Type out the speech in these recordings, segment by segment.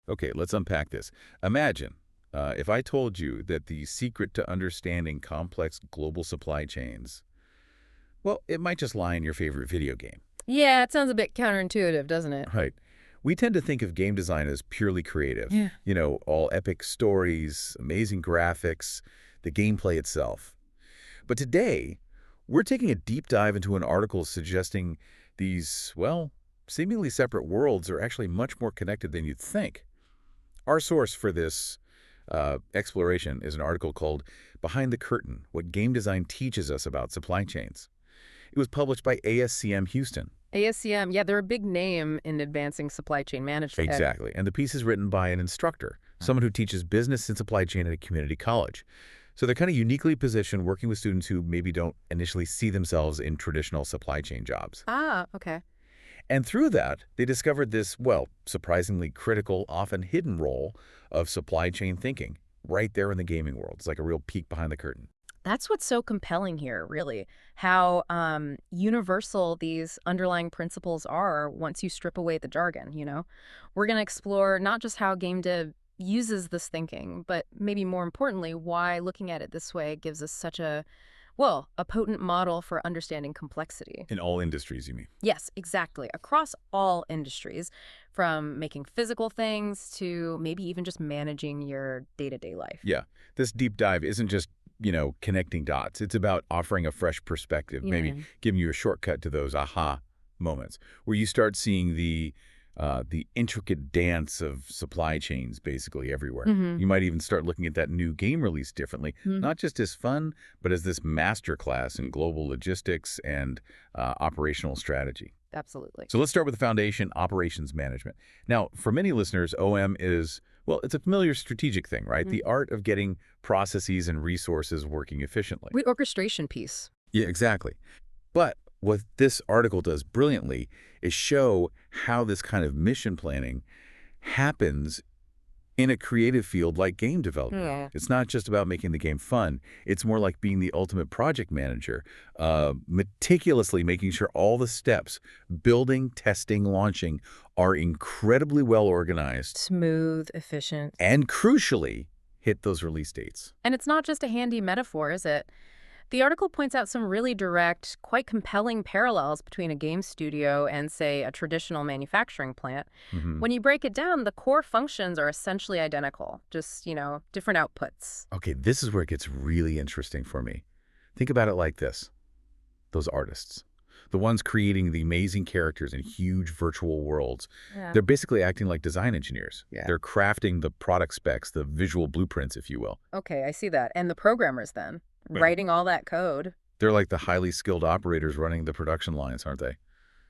Okay, let's unpack this. Imagine if I told you that the secret to understanding complex global supply chains, well, it might just lie in your favorite video game. Yeah, it sounds a bit counterintuitive, doesn't it? Right. We tend to think of game design as purely creative. Yeah. All epic stories, amazing graphics, the gameplay itself. But today, we're taking a deep dive into an article suggesting these, well, seemingly separate worlds are actually much more connected than you'd think. Our source for this exploration is an article called Behind the Curtain, What Game Design Teaches Us About Supply Chains. It was published by ASCM Houston. ASCM, yeah, they're a big name in advancing supply chain management. Exactly. And the piece is written by an instructor, someone who teaches business and supply chain at a community college. So they're kind of uniquely positioned working with students who maybe don't initially see themselves in traditional supply chain jobs. Ah, okay. And through that, they discovered this, well, surprisingly critical, often hidden role of supply chain thinking right there in the gaming world. It's like a real peek behind the curtain. That's what's so compelling here, really, how universal these underlying principles are once you strip away the jargon. We're going to explore not just how game dev uses this thinking, but maybe more importantly, why looking at it this way gives us such a potent model for understanding complexity. In all industries, you mean? Yes, exactly. Across all industries, from making physical things to maybe even just managing your day-to-day life. Yeah. This deep dive isn't just, connecting dots. It's about offering a fresh perspective, maybe Yeah. giving you a shortcut to those aha moments where you start seeing the intricate dance of supply chains basically everywhere. Mm-hmm. You might even start looking at that new game release differently, not just as fun, but as this masterclass in global logistics and operational strategy. Absolutely. So let's start with the foundation, operations management. Now, for many listeners, OM is, well, it's a familiar strategic thing, right? The art of getting processes and resources working efficiently. The orchestration piece. Yeah, exactly. But what this article does brilliantly is show how this kind of mission planning happens in a creative field like game development. Yeah. It's not just about making the game fun. It's more like being the ultimate project manager, meticulously making sure all the steps, building, testing, launching, are incredibly well organized Smooth, efficient. and crucially hit those release dates. And it's not just a handy metaphor, is it? The article points out some really direct, quite compelling parallels between a game studio and, say, a traditional manufacturing plant. When you break it down, the core functions are essentially identical, just, different outputs. Okay, this is where it gets really interesting for me. Think about it like this. Those artists, the ones creating the amazing characters in huge virtual worlds, Yeah. they're basically acting like design engineers. Yeah. They're crafting the product specs, the visual blueprints, if you will. Okay, I see that. And the programmers then, Well- writing all that code. They're like the highly skilled operators running the production lines, aren't they?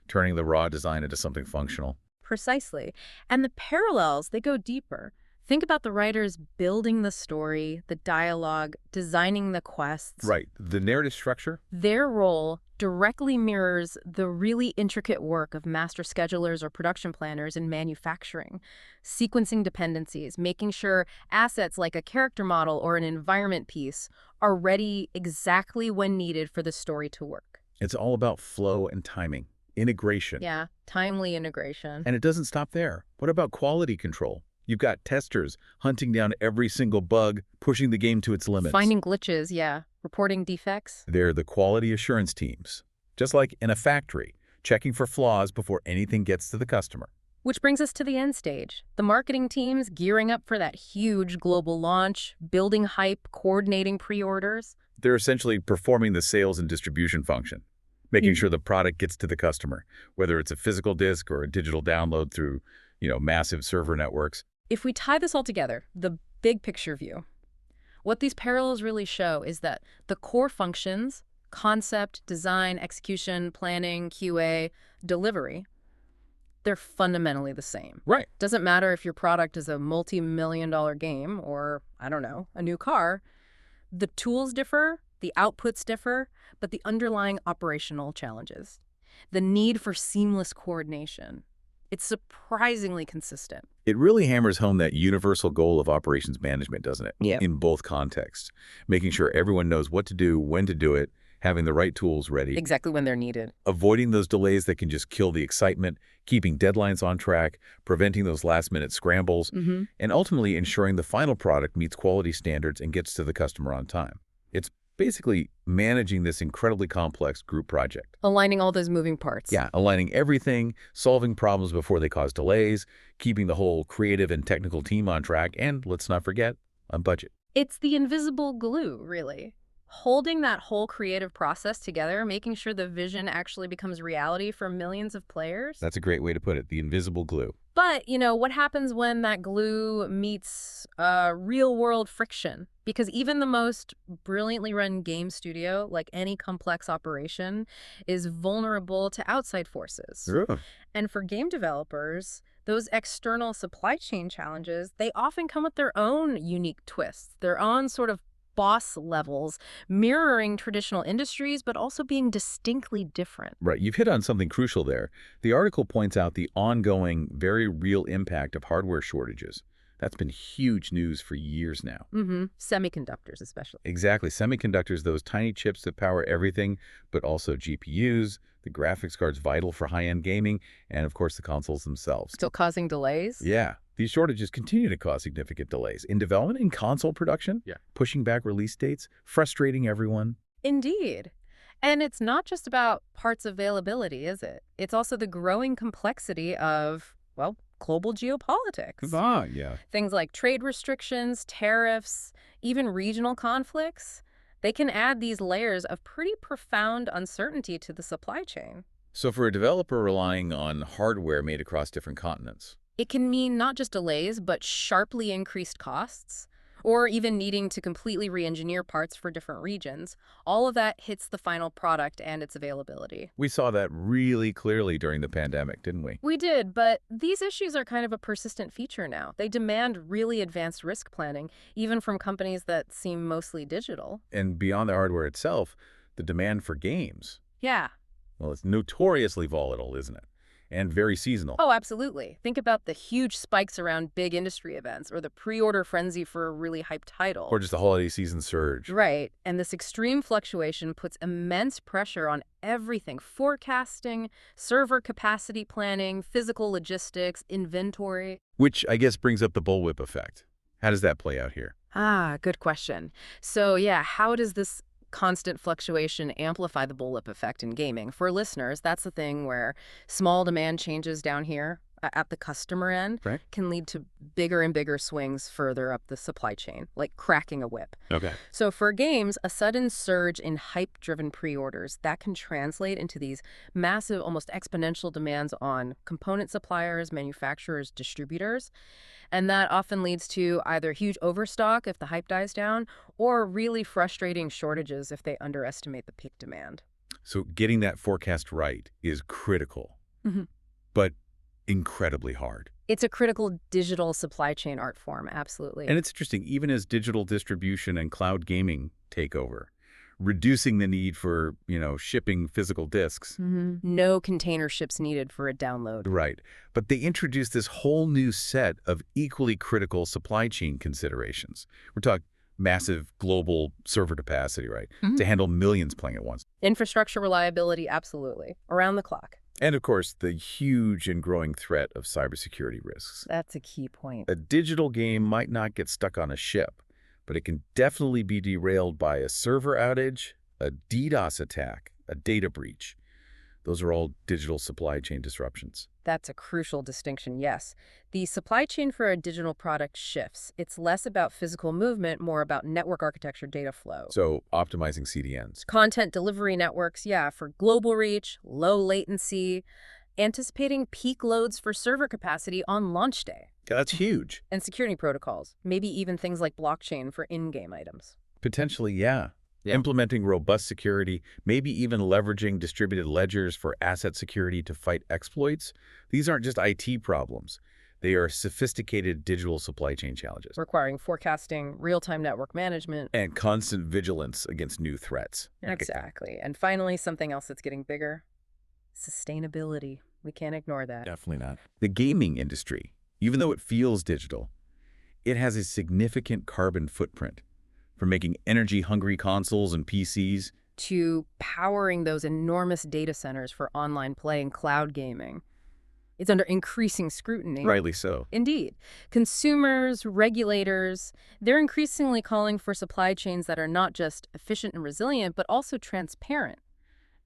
Turning the raw design into something functional. Precisely. And the parallels, they go deeper. Think about the writers building the story, the dialogue, designing the quests. Right. The narrative structure? Their role directly mirrors the really intricate work of master schedulers or production planners in manufacturing, sequencing dependencies, making sure assets like a character model or an environment piece are ready exactly when needed for the story to work. It's all about flow and timing, integration. Yeah, timely integration. And it doesn't stop there. What about quality control? You've got testers hunting down every single bug, pushing the game to its limits. Finding glitches, yeah. Reporting defects. They're the quality assurance teams. Just like in a factory, checking for flaws before anything gets to the customer. Which brings us to the end stage. The marketing teams gearing up for that huge global launch, building hype, coordinating pre-orders. They're essentially performing the sales and distribution function, making sure the product gets to the customer, whether it's a physical disc or a digital download through, massive server networks. If we tie this all together, the big picture view, what these parallels really show is that the core functions, concept, design, execution, planning, QA, delivery, they're fundamentally the same. Right. Doesn't matter if your product is a multi-million-dollar game or, I don't know, a new car. The tools differ, the outputs differ, but the underlying operational challenges, the need for seamless coordination, it's surprisingly consistent. It really hammers home that universal goal of operations management, doesn't it? Yeah. In both contexts, making sure everyone knows what to do, when to do it, having the right tools ready, Exactly when they're needed. avoiding those delays that can just kill the excitement, keeping deadlines on track, preventing those last-minute scrambles, and ultimately ensuring the final product meets quality standards and gets to the customer on time. It's basically managing this incredibly complex group project. Aligning all those moving parts. Yeah, aligning everything, solving problems before they cause delays, keeping the whole creative and technical team on track, and let's not forget, on budget. It's the invisible glue, really. Holding that whole creative process together, making sure the vision actually becomes reality for millions of players. That's a great way to put it, the invisible glue. But, what happens when that glue meets real-world friction? Because even the most brilliantly run game studio, like any complex operation, is vulnerable to outside forces. Yeah. And for game developers, those external supply chain challenges, they often come with their own unique twists, their own sort of boss levels, mirroring traditional industries, but also being distinctly different. Right, you've hit on something crucial there. The article points out the ongoing, very real impact of hardware shortages. That's been huge news for years now. Semiconductors, especially. Exactly. Semiconductors, those tiny chips that power everything, but also GPUs, the graphics cards vital for high-end gaming, and of course the consoles themselves. Still causing delays? Yeah. These shortages continue to cause significant delays in development and console production, pushing back release dates, frustrating everyone. Indeed. And it's not just about parts availability, is it? It's also the growing complexity of, well, global geopolitics. Yeah. Things like trade restrictions, tariffs, even regional conflicts. They can add these layers of pretty profound uncertainty to the supply chain. So for a developer relying on hardware made across different continents, It can mean not just delays, but sharply increased costs, or even needing to completely re-engineer parts for different regions. All of that hits the final product and its availability. we saw that really clearly during the pandemic, didn't we? We did, but these issues are kind of a persistent feature now. They demand really advanced risk planning, even from companies that seem mostly digital. And beyond the hardware itself, the demand for games, Yeah. well, it's notoriously volatile, isn't it? And very seasonal. Oh, absolutely. Think about the huge spikes around big industry events or the pre-order frenzy for a really hyped title. Or just the holiday season surge. Right. And this extreme fluctuation puts immense pressure on everything: forecasting, server capacity planning, physical logistics, inventory. Which I guess brings up the bullwhip effect. How does that play out here? Ah, good question. So yeah, how does this constant fluctuation amplify the bullwhip effect in gaming? For listeners, that's the thing where small demand changes down here at the customer end Right. can lead to bigger and bigger swings further up the supply chain, like cracking a whip. Okay. So for games, a sudden surge in hype-driven pre-orders, that can translate into these massive, almost exponential demands on component suppliers, manufacturers, distributors. And that often leads to either huge overstock if the hype dies down, or really frustrating shortages if they underestimate the peak demand. So getting that forecast right is critical, Mhm. but incredibly hard. It's a critical digital supply chain art form, absolutely. And it's interesting, even as digital distribution and cloud gaming take over, reducing the need for, shipping physical disks. No container ships needed for a download. Right. But they introduced this whole new set of equally critical supply chain considerations. We're talking massive global server capacity, right? To handle millions playing at once. Infrastructure reliability, absolutely. Around the clock. And of course, the huge and growing threat of cybersecurity risks. That's a key point. A digital game might not get stuck on a ship, but it can definitely be derailed by a server outage, a DDoS attack, a data breach. Those are all digital supply chain disruptions. That's a crucial distinction, yes. The supply chain for a digital product shifts. It's less about physical movement, more about network architecture data flow. So optimizing CDNs. Content delivery networks, yeah, for global reach, low latency, anticipating peak loads for server capacity on launch day. Yeah, that's huge. And security protocols, maybe even things like blockchain for in-game items. Potentially, yeah. Implementing robust security, maybe even leveraging distributed ledgers for asset security to fight exploits. These aren't just IT problems. They are sophisticated digital supply chain challenges. Requiring forecasting, real-time network management. And constant vigilance against new threats. Exactly. And finally, something else that's getting bigger: sustainability. We can't ignore that. Definitely not. The gaming industry, even though it feels digital, it has a significant carbon footprint. From making energy-hungry consoles and PCs to powering those enormous data centers for online play and cloud gaming. It's under increasing scrutiny. Rightly so. Indeed. Consumers, regulators, they're increasingly calling for supply chains that are not just efficient and resilient, but also transparent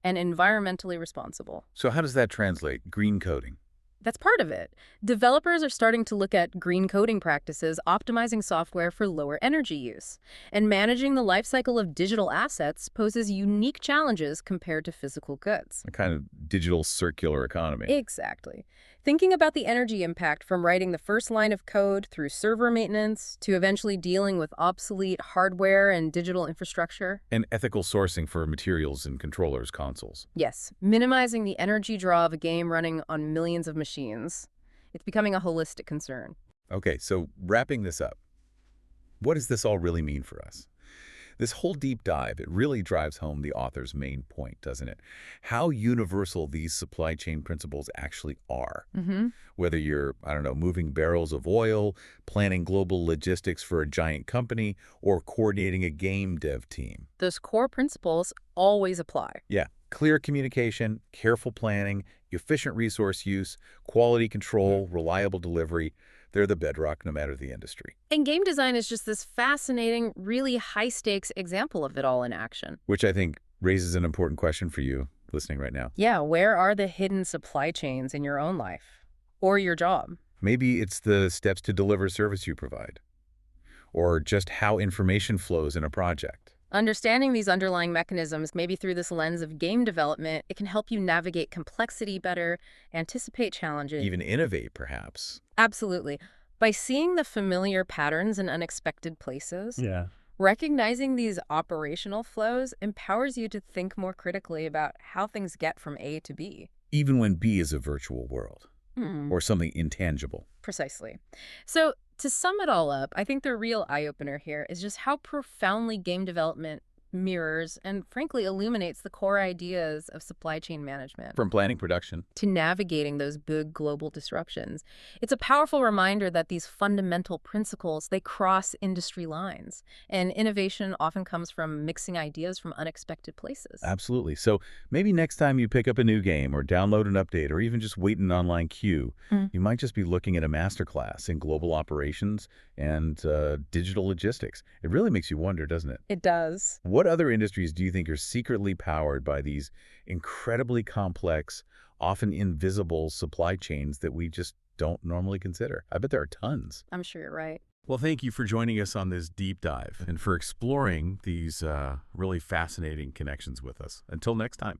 and environmentally responsible. So how does that translate? Green coding. That's part of it. Developers are starting to look at green coding practices, optimizing software for lower energy use. And managing the life cycle of digital assets poses unique challenges compared to physical goods. A kind of digital circular economy. Exactly. Thinking about the energy impact from writing the first line of code through server maintenance to eventually dealing with obsolete hardware and digital infrastructure. And ethical sourcing for materials and controllers, consoles. Yes, minimizing the energy draw of a game running on millions of machines. It's becoming a holistic concern. Okay, so wrapping this up, what does this all really mean for us? This whole deep dive, it really drives home the author's main point, doesn't it? How universal these supply chain principles actually are. Whether you're, I don't know, moving barrels of oil, planning global logistics for a giant company, or coordinating a game dev team. Those core principles always apply. Yeah, clear communication, careful planning, efficient resource use, quality control, reliable delivery. They're the bedrock no matter the industry. And game design is just this fascinating, really high-stakes example of it all in action. Which I think raises an important question for you listening right now. Yeah, where are the hidden supply chains in your own life? Or your job? Maybe it's the steps to deliver service you provide, or just how information flows in a project. Understanding these underlying mechanisms, maybe through this lens of game development, it can help you navigate complexity better, anticipate challenges. Even innovate, perhaps. Absolutely. By seeing the familiar patterns in unexpected places, Yeah. recognizing these operational flows empowers you to think more critically about how things get from A to B. Even when B is a virtual world, Hmm. or something intangible. Precisely. So, to sum it all up, I think the real eye-opener here is just how profoundly game development mirrors and, frankly, illuminates the core ideas of supply chain management From planning production. to navigating those big global disruptions. It's a powerful reminder that these fundamental principles, they cross industry lines, and innovation often comes from mixing ideas from unexpected places. Absolutely. So maybe next time you pick up a new game or download an update or even just wait in an online queue, you might just be looking at a masterclass in global operations and digital logistics. It really makes you wonder, doesn't it? It does. What other industries do you think are secretly powered by these incredibly complex, often invisible supply chains that we just don't normally consider? I bet there are tons. I'm sure you're right. Well, thank you for joining us on this deep dive and for exploring these really fascinating connections with us. Until next time.